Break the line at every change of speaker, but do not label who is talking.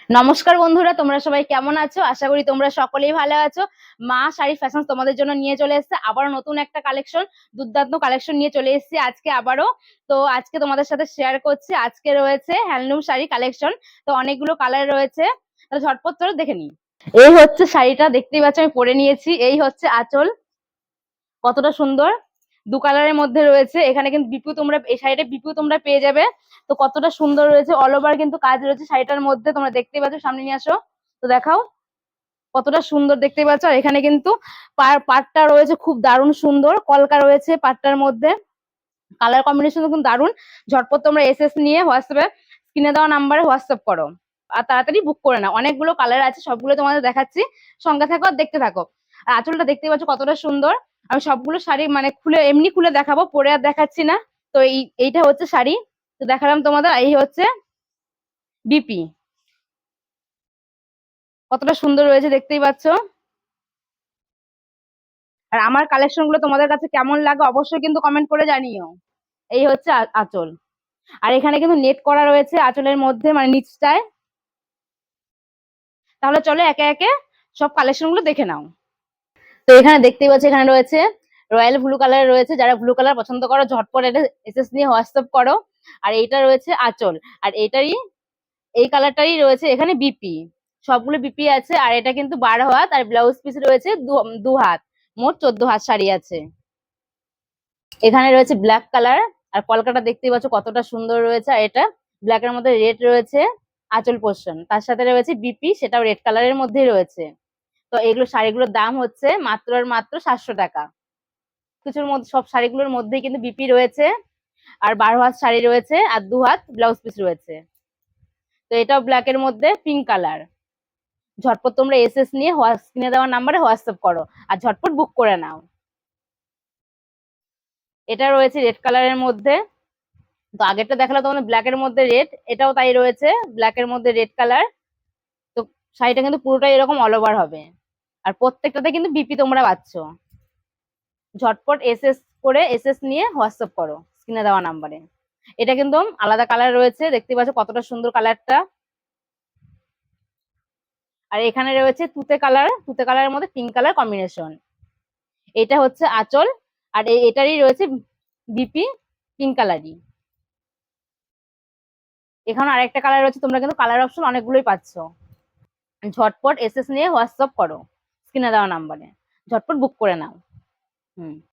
নমস্কার বন্ধুরা, তোমরা সবাই কেমন আছো? আশা করি তোমরা সকলেই ভালো আছো। মা শাড়ি ফ্যাশন তোমাদের জন্য নিয়ে চলে এসেছে আবারও নতুন একটা কালেকশন, দুর্দান্ত কালেকশন নিয়ে চলে এসেছি আজকে আবারও। তো আজকে তোমাদের সাথে শেয়ার করছি, আজকে রয়েছে হ্যান্ডলুম শাড়ি কালেকশন। তো অনেকগুলো কালার রয়েছে, তাহলে ঝটপট চলো দেখে নিই। এই হচ্ছে শাড়িটা, দেখতেই পাচ্ছ আমি পরে নিয়েছি। এই হচ্ছে আঁচল, কতটা সুন্দর। দু কালারের মধ্যে রয়েছে, এখানে কিন্তু বিপু তোমরা এই শাড়িটা বিপু তোমরা পেয়ে যাবে। তো কতটা সুন্দর রয়েছে, অল ওভার কিন্তু কাজ রয়েছে শাড়িটার মধ্যে, তোমরা দেখতেই পাচ্ছ। সামনে নিয়ে আসো তো দেখাও, কতটা সুন্দর দেখতেই পাচ্ছ। আর এখানে কিন্তু পাটটা রয়েছে খুব দারুণ সুন্দর, কলকা রয়েছে পাটটার মধ্যে। কালার কম্বিনেশন কিন্তু দারুণ। ঝটপট তোমরা এসএস নিয়ে হোয়াটসঅ্যাপে স্ক্রিনে দেওয়া নাম্বারে হোয়াটসঅ্যাপ করো আর তাড়াতাড়ি বুক করে নাও। অনেকগুলো কালার আছে, সবগুলো তোমাদের দেখাচ্ছি, সঙ্গে থাকো আর দেখতে থাকো। আর আঁচলটা দেখতে পাচ্ছ কতটা সুন্দর। আমি সবগুলো শাড়ি মানে খুলে এমনি খুলে দেখাবো, পরে আর দেখাচ্ছি না। তো এইটা হচ্ছে শাড়ি, তো দেখালাম তোমাদের। এই হচ্ছে বিপি, কতটা সুন্দর রয়েছে দেখতেই পাচ্ছ। আর আমার কালেকশন গুলো তোমাদের কাছে কেমন লাগে অবশ্যই কিন্তু কমেন্ট করে জানিও। এই হচ্ছে আঁচল। আর এখানে কিন্তু নেট করা রয়েছে আঁচলের মধ্যে, মানে নিচটায়। তাহলে চলো একে একে সব কালেকশন গুলো দেখে নাও। তো এখানে দেখতেই পাচ্ছি, এখানে রয়েছে রয়্যাল ব্লু কালার রয়েছে। যারা ব্লু কালার পছন্দ করো ঝটপট এটা এসএস নিয়ে হোয়াটসঅ্যাপ করো। আর এইটা রয়েছে আঁচল, আর এইটারই এই কালারটারই রয়েছে এখানে বিপি। সবগুলো বিপি আছে। আর এটা কিন্তু 12 হাত, আর ব্লাউজ পিস রয়েছে দু হাত, মোট 14 হাত শাড়ি আছে। এখানে রয়েছে ব্ল্যাক কালার, আর কলকাটা দেখতেই পাচ্ছ কতটা সুন্দর রয়েছে। আর এটা ব্ল্যাক এর মধ্যে রেড রয়েছে আঁচল পোর্শন, তার সাথে রয়েছে বিপি, সেটাও রেড কালারের মধ্যেই রয়েছে। তো এগুলো শাড়িগুলোর দাম হচ্ছে মাত্র আর মাত্র 700 টাকা। কিছুর মধ্যে সব শাড়িগুলোর মধ্যেই কিন্তু বিপি রয়েছে, আর 12 হাত শাড়ি রয়েছে, আর 2 হাত ব্লাউজ পিস রয়েছে। তো এটাও ব্ল্যাক এর মধ্যে পিঙ্ক কালার। ঝটপট তোমরা এসএস নিয়ে স্ক্রিনে দেওয়ার নাম্বারে হোয়াটসঅ্যাপ করো আর ঝটপট বুক করে নাও। এটা রয়েছে রেড কালারের মধ্যে। তো আগেরটা দেখালো তোমাদের ব্ল্যাক এর মধ্যে রেড, এটাও তাই রয়েছে ব্ল্যাক এর মধ্যে রেড কালার। তো শাড়িটা কিন্তু পুরোটাই এরকম অল ওভার হবে, আর প্রত্যেকটাতে কিন্তু বিপি তোমরা পাচ্ছ। ঝটপট এসএস করে এসএস নিয়ে হোয়াটসঅ্যাপ করো স্ক্রিনে দেওয়া নাম্বারে। এটা কিন্তু আলাদা কালার রয়েছে, দেখতে পাচ্ছ কতটা সুন্দর কালারটা। আর এখানে রয়েছে তুতে কালার, তুতে কালারের মধ্যে পিঙ্ক কালার কম্বিনেশন। এটা হচ্ছে আঁচল, আর এটারই রয়েছে বিপি পিঙ্ক কালারই। এখানে আরেকটা কালার রয়েছে, তোমরা কিন্তু কালার অপশন অনেকগুলোই পাচ্ছ। ঝটপট এসএস নিয়ে হোয়াটসঅ্যাপ করো স্ক্রিনে দেওয়া নাম্বারে, ঝটপট বুক করে নাও। হুম।